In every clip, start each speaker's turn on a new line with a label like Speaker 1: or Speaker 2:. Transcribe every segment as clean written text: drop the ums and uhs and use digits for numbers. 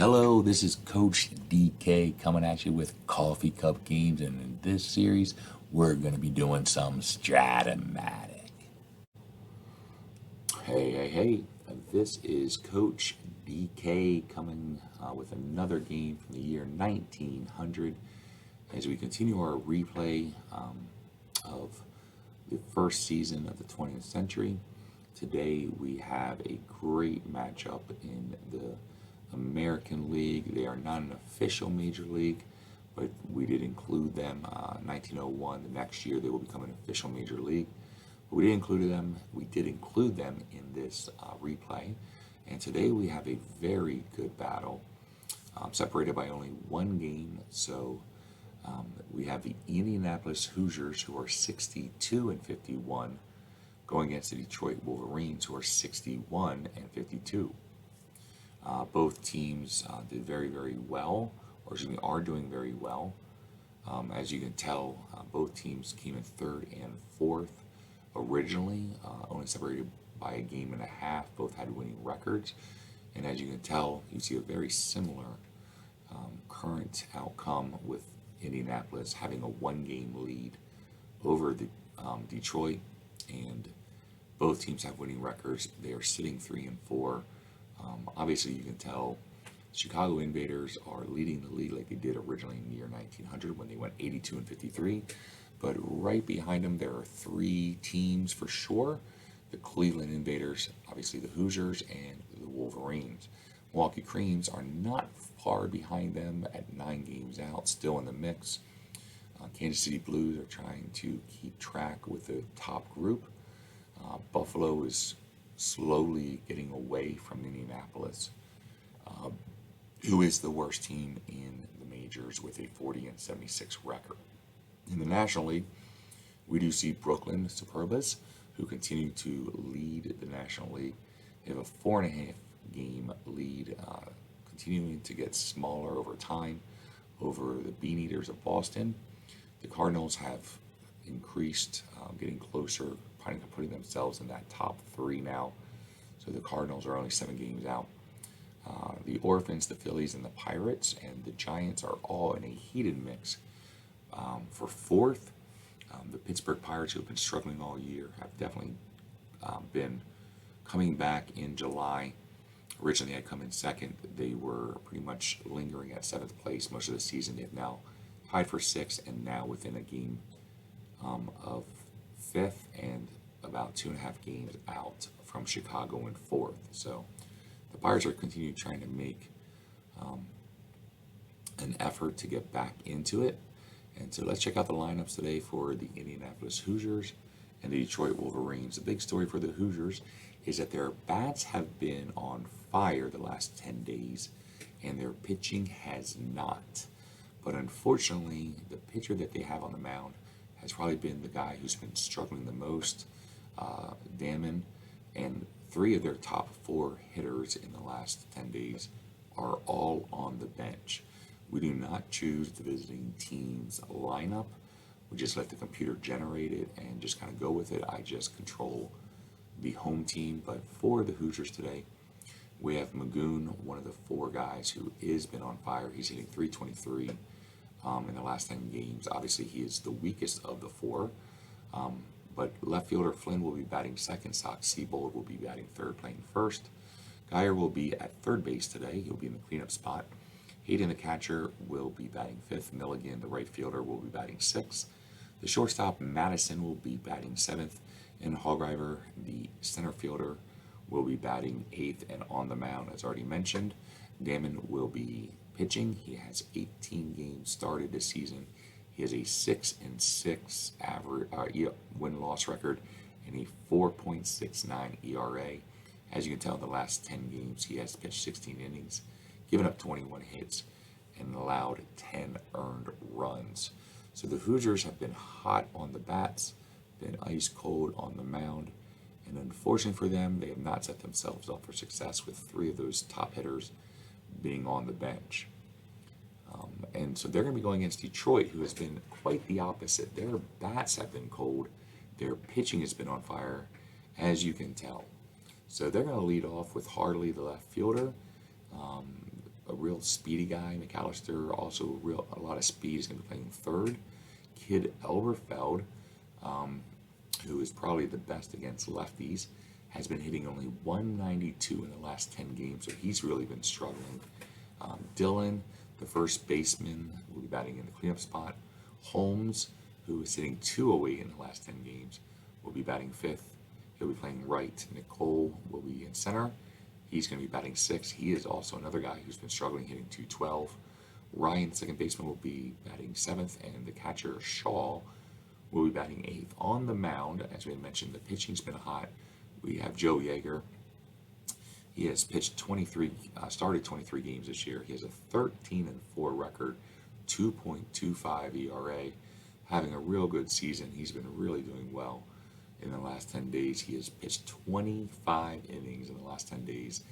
Speaker 1: Hello, this is Coach DK coming at you with Coffee Cup Games, and in this series, we're going to be doing some Strat-O-Matic. Hey, this is Coach DK coming with another game from the year 1900 as we continue our replay of the first season of the 20th century. Today, we have a great matchup in the American League. They are not an official major league, but we did include them. 1901, the next year, they will become an official major league. But we did include them in this replay. And today we have a very good battle, separated by only one game. So we have the Indianapolis Hoosiers, who are 62-51, going against the Detroit Wolverines, who are 61-52. Both teams did very, very well, or excuse me, are doing very well. As you can tell, both teams came in third and fourth originally, only separated by a game and a half. Both had winning records. And as you can tell, you see a very similar current outcome with Indianapolis having a one-game lead over the Detroit, and both teams have winning records. They are sitting 3-4. Obviously, you can tell Chicago Invaders are leading the league like they did originally in the year 1900 when they went 82-53. But right behind them, there are three teams for sure: the Cleveland Invaders, obviously the Hoosiers, and the Wolverines. Milwaukee Creams are not far behind them at 9 games out, still in the mix. Kansas City Blues are trying to keep track with the top group. Buffalo is slowly getting away from Indianapolis, who is the worst team in the majors with a 40-76 record. In the National League, we do see Brooklyn Superbas, who continue to lead the National League. They have a 4.5 game lead, continuing to get smaller over time over the Bean Eaters of Boston. The Cardinals have increased, getting closer, putting themselves in that top 3 now. So the Cardinals are only 7 games out. The Orphans, the Phillies, and the Pirates and the Giants are all in a heated mix. For fourth, the Pittsburgh Pirates, who have been struggling all year, have definitely been coming back in July. Originally, had come in second. They were pretty much lingering at 7th place most of the season. They've now tied for 6th and now within a game of 5th and about 2.5 games out from Chicago in 4th. So the Pirates are continuing trying to make an effort to get back into it. And so let's check out the lineups today for the Indianapolis Hoosiers and the Detroit Wolverines. The big story for the Hoosiers is that their bats have been on fire the last 10 days, and their pitching has not. But unfortunately, the pitcher that they have on the mound has probably been the guy who's been struggling the most, Damon, and 3 of their top 4 hitters in the last 10 days are all on the bench. We do not choose the visiting team's lineup. We just let the computer generate it and just kind of go with it. I just control the home team. But for the Hoosiers today, we have Magoon, one of the 4 guys who has been on fire. He's hitting .323 in the last 10 games. Obviously, he is the weakest of the 4. But left fielder Flynn will be batting second. Sox Seabold will be batting third, playing first. Geyer will be at third base today. He'll be in the cleanup spot. Hayden, the catcher, will be batting 5th. Milligan, the right fielder, will be batting 6th. The shortstop, Madison, will be batting 7th. And Hogriver, the center fielder, will be batting 8th and on the mound, as already mentioned. Damon will be pitching. He has 18 games started this season. He has a 6-6 average win-loss record and a 4.69 ERA. As you can tell, in the last 10 games, he has pitched 16 innings, given up 21 hits, and allowed 10 earned runs. So the Hoosiers have been hot on the bats, been ice cold on the mound, and unfortunately for them, they have not set themselves up for success with 3 of those top hitters being on the bench. And so they're going to be going against Detroit, who has been quite the opposite. Their bats have been cold. Their pitching has been on fire, as you can tell. So they're going to lead off with Harley, the left fielder. a real speedy guy. McAllister, also a lot of speed, is going to be playing third. Kid Elberfeld, who is probably the best against lefties, has been hitting only 192 in the last 10 games, so he's really been struggling. Dylan, the first baseman, will be batting in the cleanup spot. Holmes, who is hitting 208 in the last 10 games, will be batting fifth. He'll be playing right. Nicole will be in center. He's going to be batting sixth. He is also another guy who's been struggling, hitting 212. Ryan, second baseman, will be batting seventh, and the catcher, Shaw, will be batting eighth. On the mound, as we mentioned, the pitching's been hot. We have Joe Yeager. He has pitched 23, started 23 games this year. He has a 13-4 record, 2.25 ERA, having a real good season. He's been really doing well in the last 10 days. He has pitched 25 innings in the last 10 days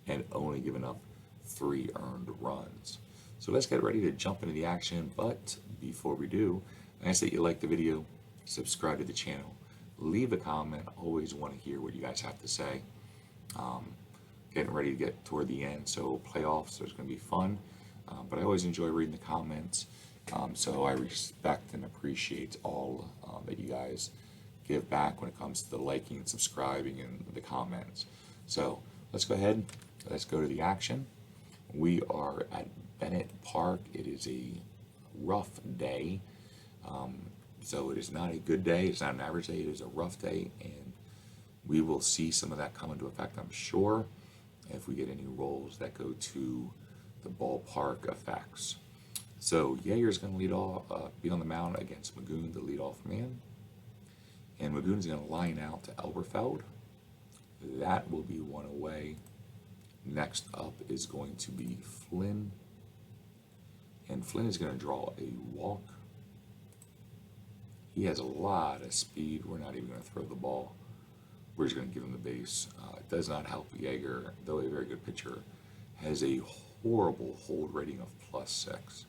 Speaker 1: and only given up 3 earned runs. So let's get ready to jump into the action. But before we do, I ask that you like the video, subscribe to the channel, leave a comment. Always want to hear what you guys have to say. Getting ready to get toward the end, so playoffs, there's going to be fun. But I always enjoy reading the comments. So I respect and appreciate all that you guys give back when it comes to the liking and subscribing and the comments. So let's go ahead. Let's go to the action. We are at Bennett Park. It is a rough day. So it is not a good day. It's not an average day. It is a rough day, and we will see some of that come into effect, I'm sure, if we get any rolls that go to the ballpark effects. So Yeager's going to lead off, be on the mound against Magoon, the leadoff man. And Magoon's going to line out to Elberfeld. That will be one away. Next up is going to be Flynn. And Flynn is going to draw a walk. He has a lot of speed. We're not even going to throw the ball. We're just going to give him the base. It does not help Yeager, though a very good pitcher, has a horrible hold rating of +6.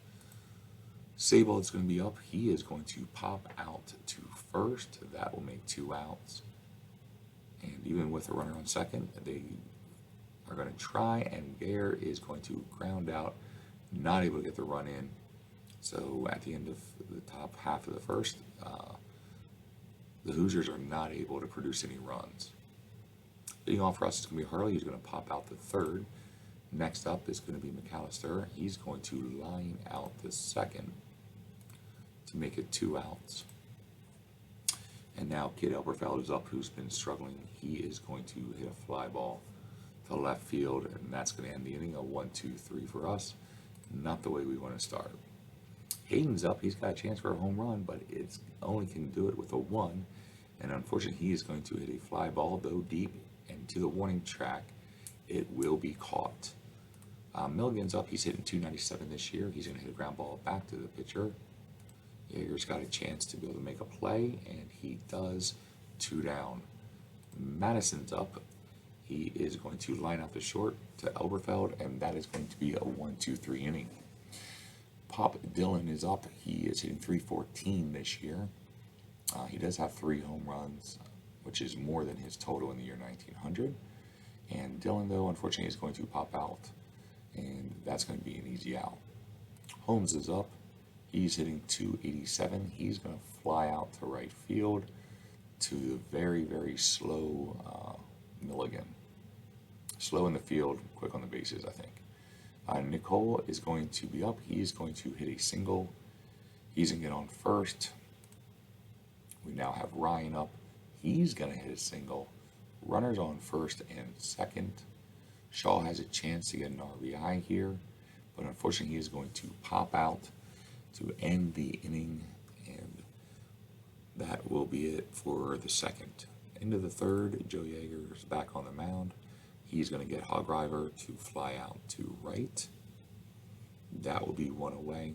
Speaker 1: Sable is going to be up. He is going to pop out to first. That will make 2 outs. And even with a runner on second, they are going to try, and Gare is going to ground out, not able to get the run in. So at the end of the top half of the first, the Hoosiers are not able to produce any runs. Leading off for us is going to be Harley. He's going to pop out the third. Next up is going to be McAllister. He's going to line out the second to make it 2 outs. And now Kid Elberfeld is up, who's been struggling. He is going to hit a fly ball to left field, and that's going to end the inning. A 1-2-3 for us. Not the way we want to start. Hayden's up. He's got a chance for a home run, but it's only can do it with a 1. And unfortunately, he is going to hit a fly ball, though deep, and to the warning track. It will be caught. Milligan's up. He's hitting 297 this year. He's going to hit a ground ball back to the pitcher. Yeager's got a chance to be able to make a play, and he does. 2 down. Madison's up. He is going to line out the short to Elberfeld, and that is going to be a 1-2-3 inning. Pop Dylan is up. He is hitting 314 this year. He does have 3 home runs, which is more than his total in the year 1900. And Dylan, though, unfortunately, is going to pop out, and that's going to be an easy out. Holmes is up. He's hitting 287. He's going to fly out to right field to the very, very slow Milligan. Slow in the field, quick on the bases, I think. Nicole is going to be up. He's going to hit a single. He's going to get on first. We now have Ryan up. He's going to hit a single. Runners on first and second. Shaw has a chance to get an RBI here, but unfortunately he is going to pop out to end the inning, and that will be it for the second. Into the third, Joe Yeager is back on the mound. He's going to get Hog Driver to fly out to right. That will be 1 away.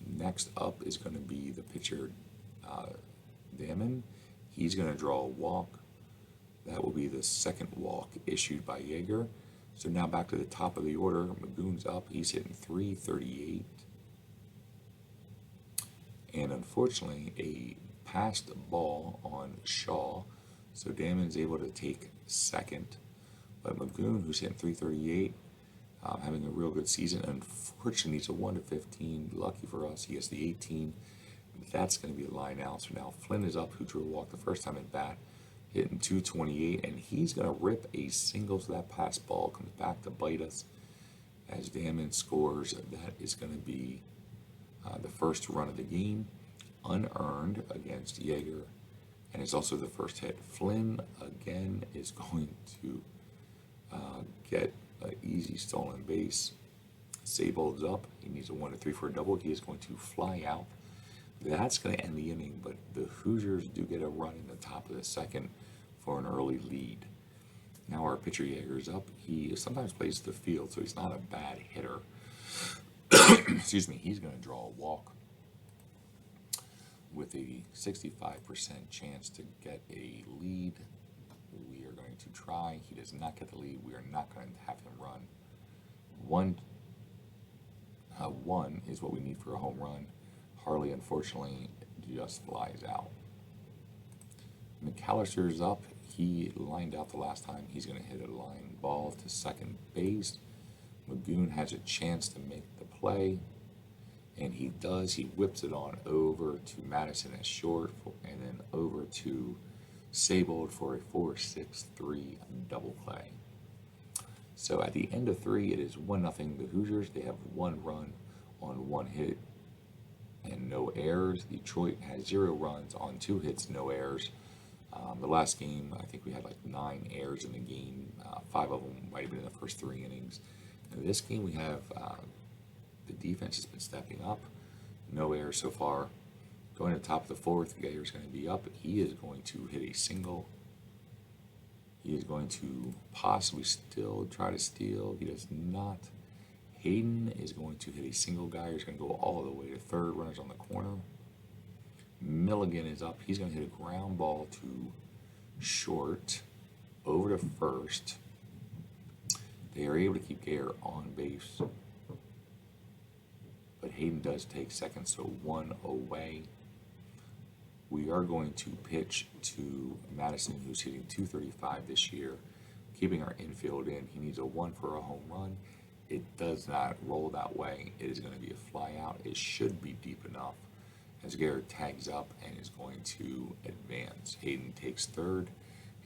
Speaker 1: Next up is going to be the pitcher, Damon. He's going to draw a walk. That will be the second walk issued by Yeager. So now back to the top of the order. Magoon's up. He's hitting 338. And unfortunately, a passed ball on Shaw. So Damon's able to take second. But Magoon, who's hitting 338, having a real good season. Unfortunately, he's a 1-15. Lucky for us, he gets the 18. That's going to be a line out. So now Flynn is up, who drew a walk the first time at bat, hitting 228, and he's going to rip a single, so that pass ball comes back to bite us as Damon scores. That is going to be the first run of the game, unearned against Yeager, and it's also the first hit. Flynn, again, is going to get an easy stolen base. Sabold's up. He needs a 1-3 for a double. He is going to fly out. That's going to end the inning, but the Hoosiers do get a run in the top of the second for an early lead. Now our pitcher Yeager is up. He sometimes plays the field, so he's not a bad hitter. Excuse me. He's going to draw a walk with a 65% chance to get a lead. We are going to try. He does not get the lead. We are not going to have him run. One is what we need for a home run. Harley, unfortunately, just flies out. McAllister's up. He lined out the last time. He's going to hit a line ball to second base. Magoon has a chance to make the play, and he does. He whips it on over to Madison at short, and then over to Sabold for a 4-6-3 double play. So at the end of 3, it is 1-0 the Hoosiers. They have 1 run on 1 hit and no errors. Detroit has 0 runs on 2 hits, no errors. The last game, I think we had like 9 errors in the game. 5 of them might have been in the first 3 innings. In this game, we have the defense has been stepping up. No errors so far. Going to the top of the 4th, Gayer's going to be up. He is going to hit a single. He is going to possibly still try to steal. He does not. Hayden is going to hit a single. Guy is going to go all the way to third. Runners on the corner. Milligan is up. He's going to hit a ground ball to short, over to first. They are able to keep Gayer on base, but Hayden does take second, so 1 away. We are going to pitch to Madison, who's hitting 235 this year, keeping our infield in. He needs a 1 for a home run. It does not roll that way. It is going to be a fly out. It should be deep enough as Garrett tags up and is going to advance. Hayden takes third,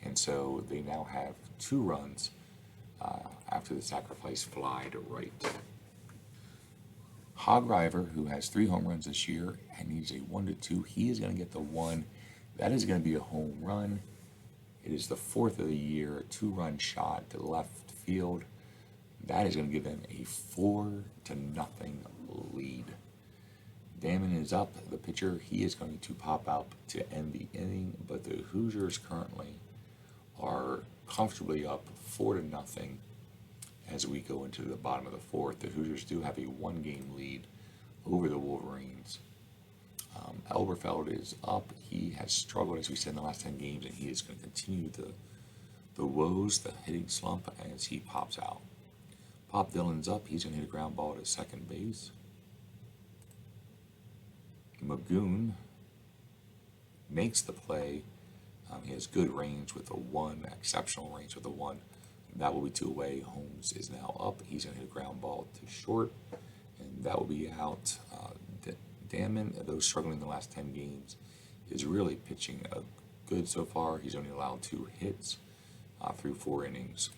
Speaker 1: and so they now have 2 runs after the sacrifice fly to right. Hogriver, who has 3 home runs this year and needs a 1-2, he is going to get the 1. That is going to be a home run. It is the 4th of the year, 2-run shot to left field. That is going to give them a 4-0 lead. Damon is up, the pitcher. He is going to pop out to end the inning, but the Hoosiers currently are comfortably up 4-0 as we go into the bottom of the 4th. The Hoosiers do have a 1-game lead over the Wolverines. Elberfeld is up. He has struggled, as we said, in the last 10 games, and he is going to continue the woes, the hitting slump, as he pops out. Pop Dillon's up. He's going to hit a ground ball to second base. Magoon makes the play. He has good range with a 1, exceptional range with a 1. That will be 2 away. Holmes is now up. He's going to hit a ground ball to short, and that will be out. Damon, though struggling in the last 10 games, is really pitching good so far. He's only allowed 2 hits through 4 innings.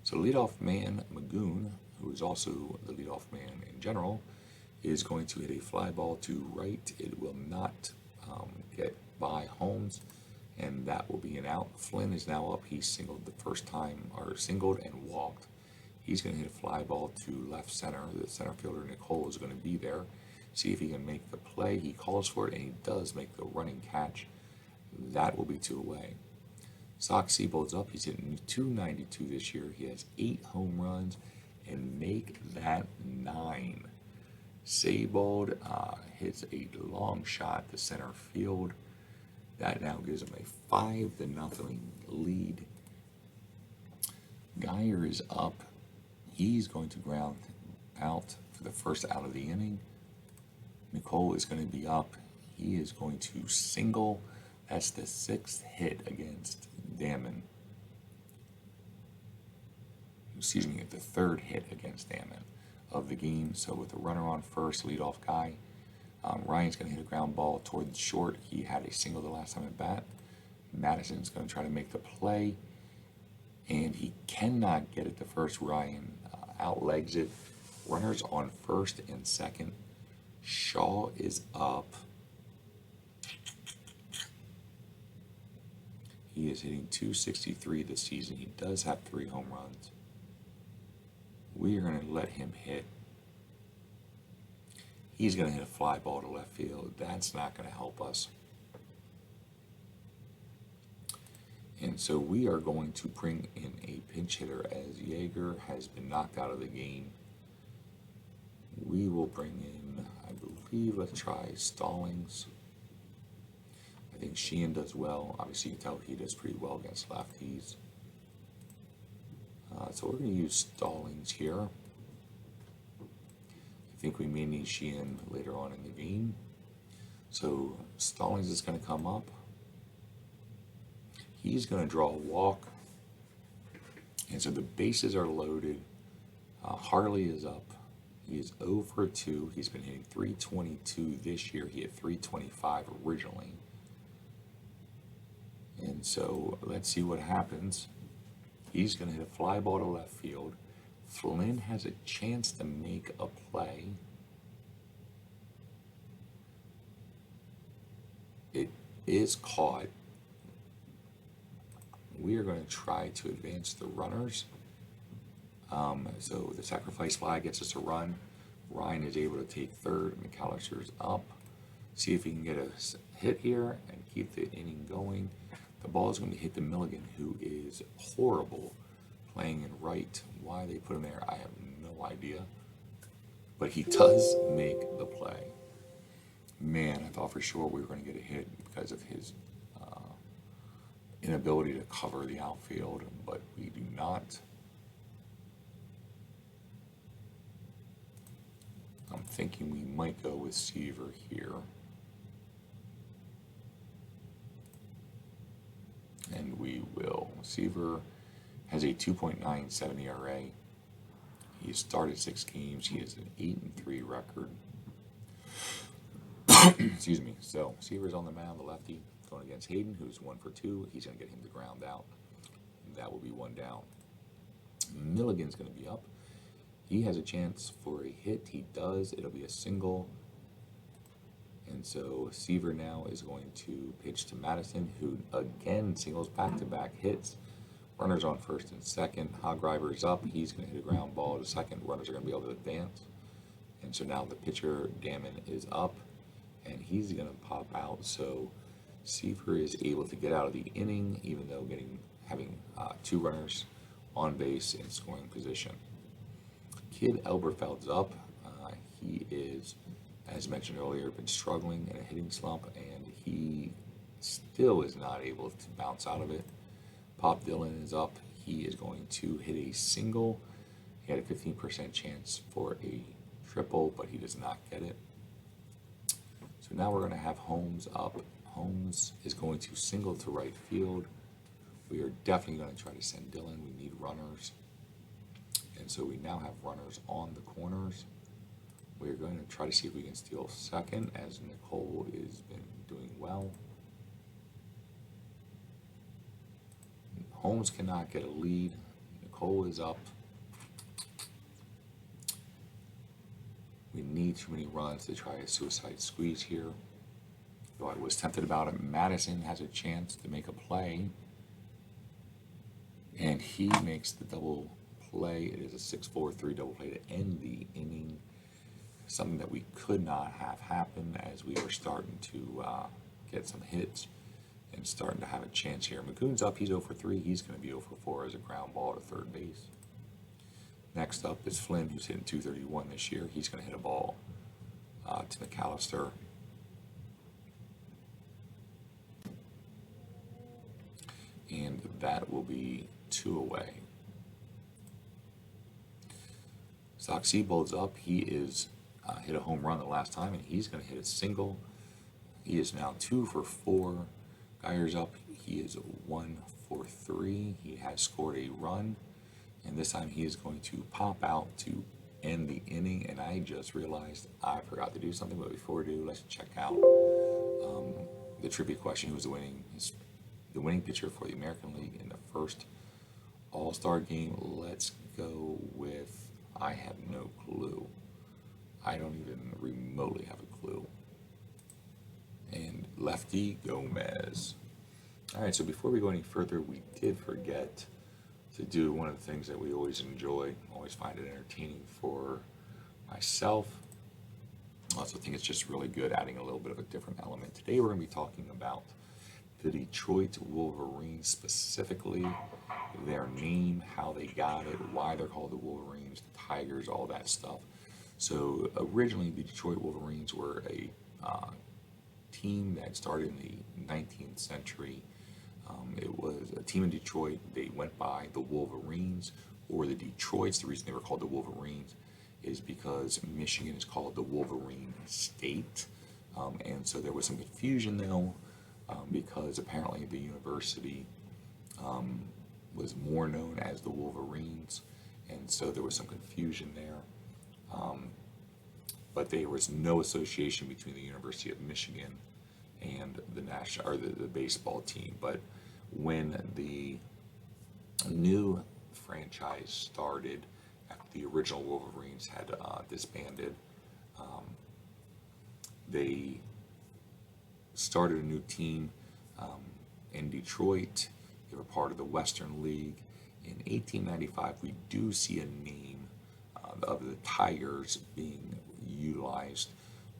Speaker 1: So leadoff man Magoon, who is also the leadoff man in general, is going to hit a fly ball to right. It will not get by Holmes, and that will be an out. Flynn is now up. He singled the first time, or singled and walked. He's going to hit a fly ball to left center. The center fielder, Nicole, is going to be there. See if he can make the play. He calls for it, and he does make the running catch. That will be 2 away. Sox Seabold's up. He's hitting 292 this year. He has 8 home runs, and make that 9. Seibold hits a long shot to center field. That now gives him a 5-0 lead. Geyer is up. He's going to ground out for the first out of the inning. Nicole is going to be up. He is going to single. That's the 6th hit against Damon. excuse me, the third hit against Damon of the game. So with the runner on first, leadoff guy, Ryan's going to hit a ground ball toward the short. He had a single the last time at bat. Madison's going to try to make the play, and he cannot get it to first. Ryan outlegs it. Runners on first and second. Shaw is up. He is hitting .263 this season. He does have 3 home runs. We are going to let him hit. He's going to hit a fly ball to left field. That's not going to help us. And so we are going to bring in a pinch hitter as Yeager has been knocked out of the game. We will bring in, I believe, let's try Stallings. I think Sheehan does well. Obviously, you can tell he does pretty well against lefties. So we're going to use Stallings here. I think we may need Sheehan later on in the game. So Stallings is going to come up. He's going to draw a walk. And so the bases are loaded. Harley is up. He is 0 for 2. He's been hitting .322 this year. He hit .325 originally. And so let's see what happens. He's going to hit a fly ball to left field. Flynn has a chance to make a play. It is caught. We are going to try to advance the runners. So the sacrifice fly gets us a run. Ryan is able to take third. McAllister's up. See if he can get a hit here and keep the inning going. The ball is going to hit the Milligan, who is horrible playing in right. Why they put him there, I have no idea. But he does make the play. Man, I thought for sure we were going to get a hit because of his inability to cover the outfield, but we do not. I'm thinking we might go with Seaver here. And we will. Seaver has a 2.97 ERA. He has started 6 games. He has an 8-3 record. Excuse me. So Seaver's on the mound, the lefty, going against Hayden, who's 1 for 2. He's going to get him to ground out. That will be 1 down. Milligan's going to be up. He has a chance for a hit. He does. It'll be a single. And so Seaver now is going to pitch to Madison, who again singles back-to-back hits. Runners on first and second. Hogriver's up. He's going to hit a ground ball to second. Runners are going to be able to advance. And so now the pitcher, Damon, is up, and he's going to pop out. So Seaver is able to get out of the inning, even though having 2 runners on base in scoring position. Kid Elberfeld's up. He is, as mentioned earlier, been struggling in a hitting slump, and he still is not able to bounce out of it. Pop Dillon is up. He is going to hit a single. He had a 15% chance for a triple, but he does not get it. So now we're going to have Holmes up. Holmes is going to single to right field. We are definitely going to try to send Dillon. We need runners. And so we now have runners on the corners. We're going to try to see if we can steal second, as Nicole has been doing well. Holmes cannot get a lead. Nicole is up. We need too many runs to try a suicide squeeze here. Though I was tempted about it. Madison has a chance to make a play. And he makes the double play. It is a 6-4-3 double play to end the inning. Something that we could not have happen, as we were starting to get some hits and starting to have a chance here. Magoon's up. He's 0 for 3. He's going to be 0 for 4 as a ground ball to third base. Next up is Flynn, who's hitting .231 this year. He's going to hit a ball to McAllister. And that will be 2 away. Zach Seabold's up. He is hit a home run the last time, and he's going to hit a single. He is now 2 for 4. Geyer's up. He is 1 for 3. He has scored a run. And this time he is going to pop out to end the inning. And I just realized I forgot to do something. But before we do, let's check out the trivia question. Who was the winning pitcher for the American League in the first All-Star game? Let's go with, I have no clue. I don't even remotely have a clue. And Lefty Gomez. All right, so before we go any further, we did forget to do one of the things that we always enjoy, always find it entertaining for myself. I also think it's just really good adding a little bit of a different element. Today we're going to be talking about the Detroit Wolverines, specifically their name, how they got it, why they're called the Wolverines, the Tigers, all that stuff. So originally the Detroit Wolverines were a team that started in the 19th century. It was a team in Detroit. They went by the Wolverines or the Detroits. The reason they were called the Wolverines is because Michigan is called the Wolverine State. And so there was some confusion though, because apparently the university was more known as the Wolverines, and so there was some confusion there. But there was no association between the University of Michigan and the national or the baseball team. But when the new franchise started, after the original Wolverines had disbanded, they started a new team in Detroit. They were part of the Western League. In 1895, we do see a name of the Tigers being utilized,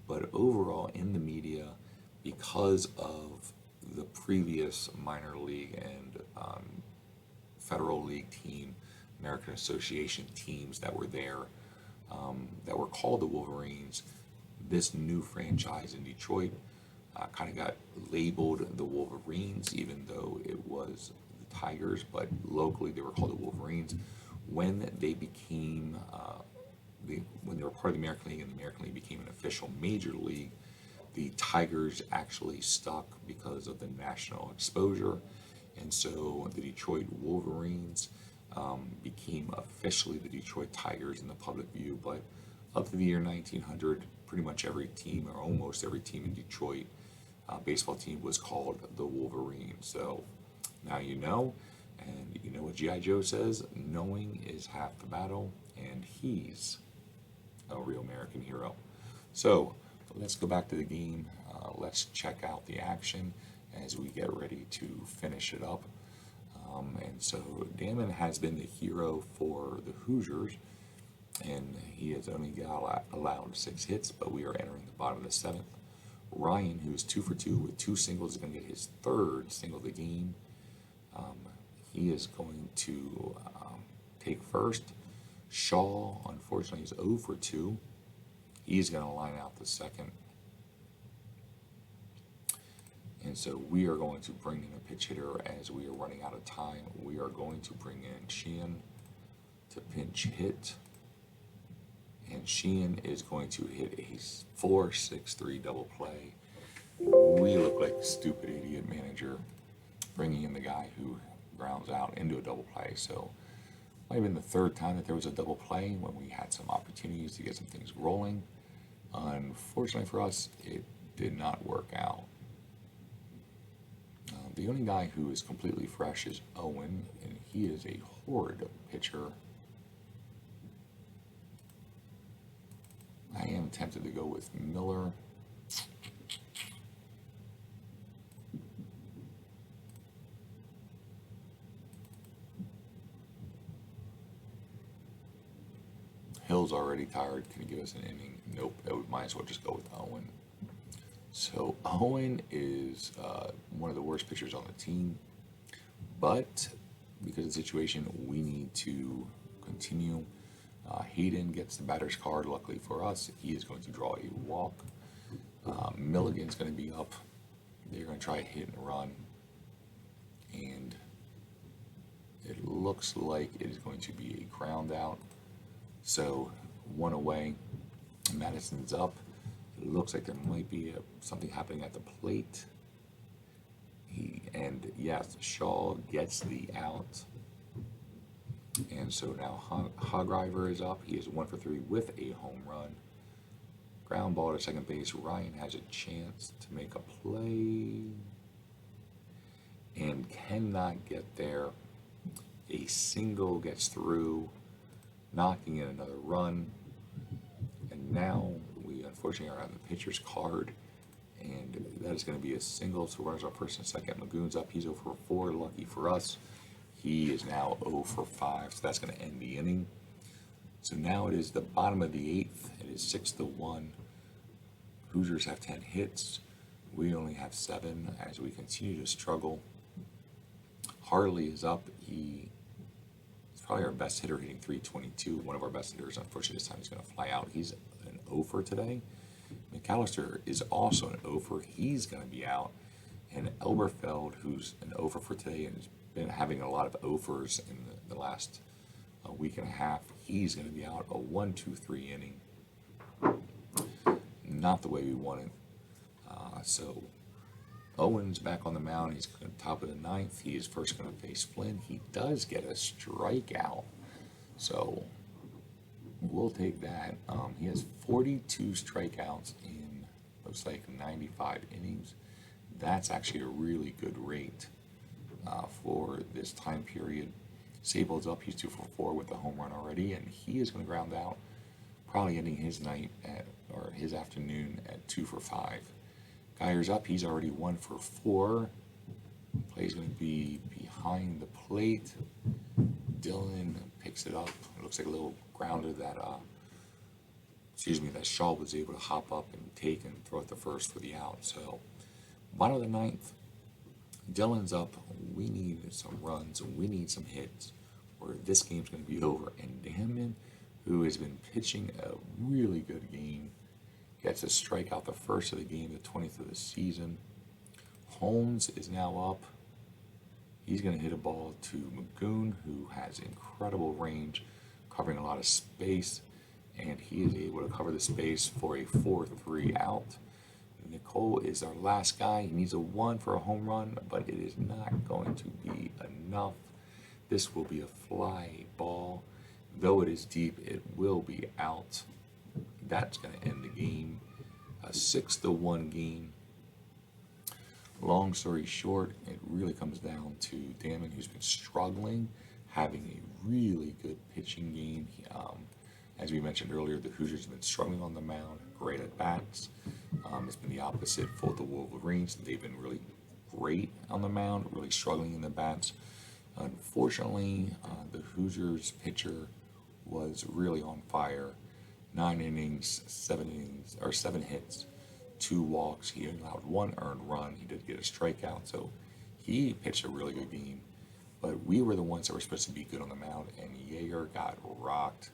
Speaker 1: but overall in the media, because of the previous minor league and federal league team, American Association teams that were there, that were called the Wolverines, this new franchise in Detroit kind of got labeled the Wolverines, even though it was the Tigers, but locally they were called the Wolverines. When they became, when they were part of the American League and the American League became an official major league, the Tigers actually stuck because of the national exposure, and so the Detroit Wolverines became officially the Detroit Tigers in the public view. But up to the year 1900, pretty much every team, or almost every team in Detroit, baseball team, was called the Wolverines. So now you know, and you know what G.I. Joe says, knowing is half the battle, and he's a real American hero. So let's go back to the game. Let's check out the action as we get ready to finish it up. And so Damon has been the hero for the Hoosiers, and he has only got allowed 6 hits, but we are entering the bottom of the 7th. Ryan, who's 2 for 2 with 2 singles, is going to get his 3rd single of the game. He is going to take first. Shaw, unfortunately, is 0 for 2. He's going to line out the 2nd. And so we are going to bring in a pitch hitter as we are running out of time. We are going to bring in Sheehan to pinch hit. And Sheehan is going to hit a 4-6-3 double play. We look like a stupid idiot manager bringing in the guy who grounds out into a double play. So might have been the 3rd time that there was a double play when we had some opportunities to get some things rolling. Unfortunately for us, it did not work out. The only guy who is completely fresh is Owen, and he is a horrid pitcher. I am tempted to go with Miller. Hill's already tired. Can he give us an inning? Nope. We might as well just go with Owen. So Owen is one of the worst pitchers on the team, but because of the situation, we need to continue. Hayden gets the batter's card. Luckily for us, he is going to draw a walk. Milligan's going to be up. They're going to try a hit and run, and it looks like it is going to be a ground out. So 1 away. Madison's up. It looks like there might be something happening at the plate. And yes, Shaw gets the out. And so now Hogriver is up. He is 1 for 3 with a home run. Ground ball to second base. Ryan has a chance to make a play and cannot get there. A single gets through, knocking in another run. And now we unfortunately are on the pitcher's card. And that is going to be a single. So runners on first and second. Magoon's up. He's 0 for 4. Lucky for us. He is now 0 for 5. So that's going to end the inning. So now it is the bottom of the 8th. It is 6-1. Hoosiers have 10 hits. We only have 7 as we continue to struggle. Harley is up. He's probably our best hitter, hitting .322. One of our best hitters. Unfortunately, this time he's going to fly out. He's an 0 for today. McAllister is also an 0 for. He's going to be out. And Elberfeld, who's an 0 for today and has been having a lot of 0 fors in the last week and a half, he's going to be out. A 1-2-3 inning. Not the way we wanted. So Owen's back on the mound. He's on top of the 9th. He is first going to face Flynn. He does get a strikeout. So we'll take that. He has 42 strikeouts in, looks like, 95 innings. That's actually a really good rate for this time period. Sable's up. He's 2 for 4 with the home run already, and he is going to ground out, probably ending his night or his afternoon at 2 for 5. Geyer's up. He's already 1 for 4. Play's going to be behind the plate. Dylan picks it up. It looks like a little grounder that that Shaw was able to hop up and take and throw it to first for the out. So bottom of the 9th, Dylan's up. We need some runs. We need some hits, or this game's going to be over. And Damon, who has been pitching a really good game, gets a strikeout the first of the game, the 20th of the season. Holmes is now up. He's going to hit a ball to Magoon, who has incredible range, covering a lot of space, and he is able to cover the space for a 4-3 out. Nicole is our last guy. He needs a 1 for a home run, but it is not going to be enough. This will be a fly ball. Though it is deep, it will be out. That's going to end the game. A 6-1 game. Long story short, it really comes down to Damon, who's been struggling, having a really good pitching game. As we mentioned earlier, the Hoosiers have been struggling on the mound, great at bats. It's been the opposite for the Wolverines. They've been really great on the mound, really struggling in the bats. Unfortunately, the Hoosiers pitcher was really on fire. 9 innings, 7 hits, 2 walks. He allowed 1 earned run. He did get a strikeout, so he pitched a really good game. But we were the ones that were supposed to be good on the mound, and Jaeger got rocked.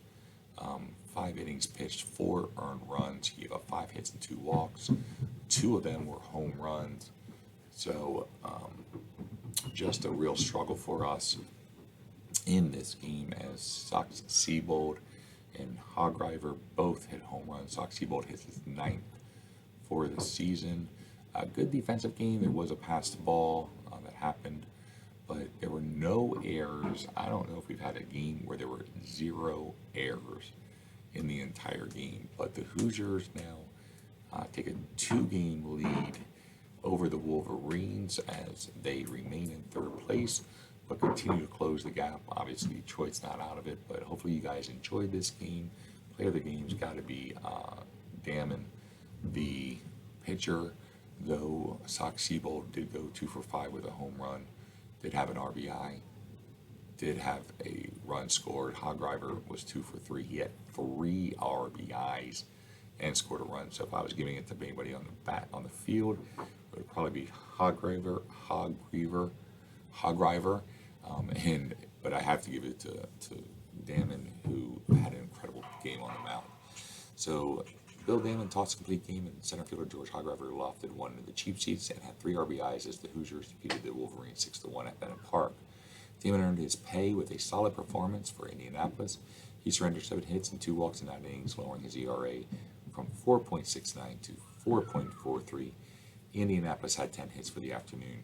Speaker 1: 5 innings pitched, 4 earned runs. He gave up 5 hits and 2 walks. 2 of them were home runs. So just a real struggle for us in this game, as Sox Seabold and Hogriver both hit home runs. Sox Seabold hit his 9th for the season. A good defensive game. There was a passed ball that happened, but there were no errors. I don't know if we've had a game where there were 0 errors in the entire game. But the Hoosiers now take a 2-game lead over the Wolverines as they remain in 3rd place, but continue to close the gap. Obviously, Detroit's not out of it, but hopefully you guys enjoyed this game. Player of the game's got to be Damon, the pitcher, though Sox Seabold did go 2 for 5 with a home run, did have an RBI, did have a run scored. Hogriver was 2 for 3. He had 3 RBIs and scored a run. So if I was giving it to anybody on the field, it would probably be Hogriver. But I have to give it to Damon, who had an incredible game on the mound. So Bill Damon tossed a complete game, and center fielder George Hogriver lofted one into the cheap seats and had 3 RBIs as the Hoosiers defeated the Wolverines 6-1 at Bennett Park. Damon earned his pay with a solid performance for Indianapolis. He surrendered 7 hits and 2 walks in 9 innings, lowering his ERA from 4.69 to 4.43. Indianapolis had 10 hits for the afternoon.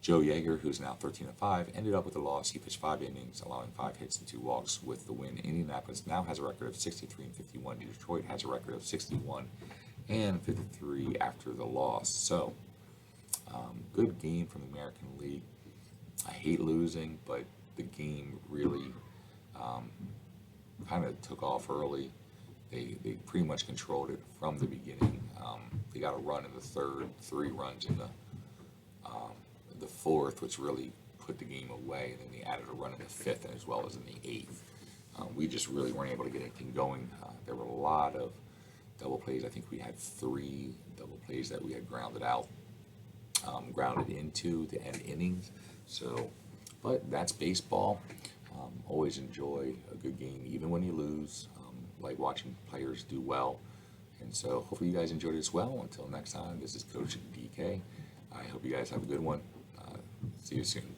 Speaker 1: Joe Yeager, who's now 13-5, ended up with a loss. He pitched 5 innings, allowing 5 hits and 2 walks with the win. Indianapolis now has a record of 63-51. Detroit has a record of 61-53 after the loss. So, good game from the American League. I hate losing, but the game really kind of took off early. They pretty much controlled it from the beginning. They got a run in the third, 3 runs in the fourth, which really put the game away. And then they added a run in the fifth, and as well as in the eighth. We just really weren't able to get anything going. There were a lot of double plays. I think we had 3 double plays that we had grounded out, grounded into the end innings. So, but that's baseball. Always enjoy a good game, even when you lose. Like watching players do well. And so hopefully you guys enjoyed it as well. Until next time, this is Coach DK. I hope you guys have a good one. See you soon.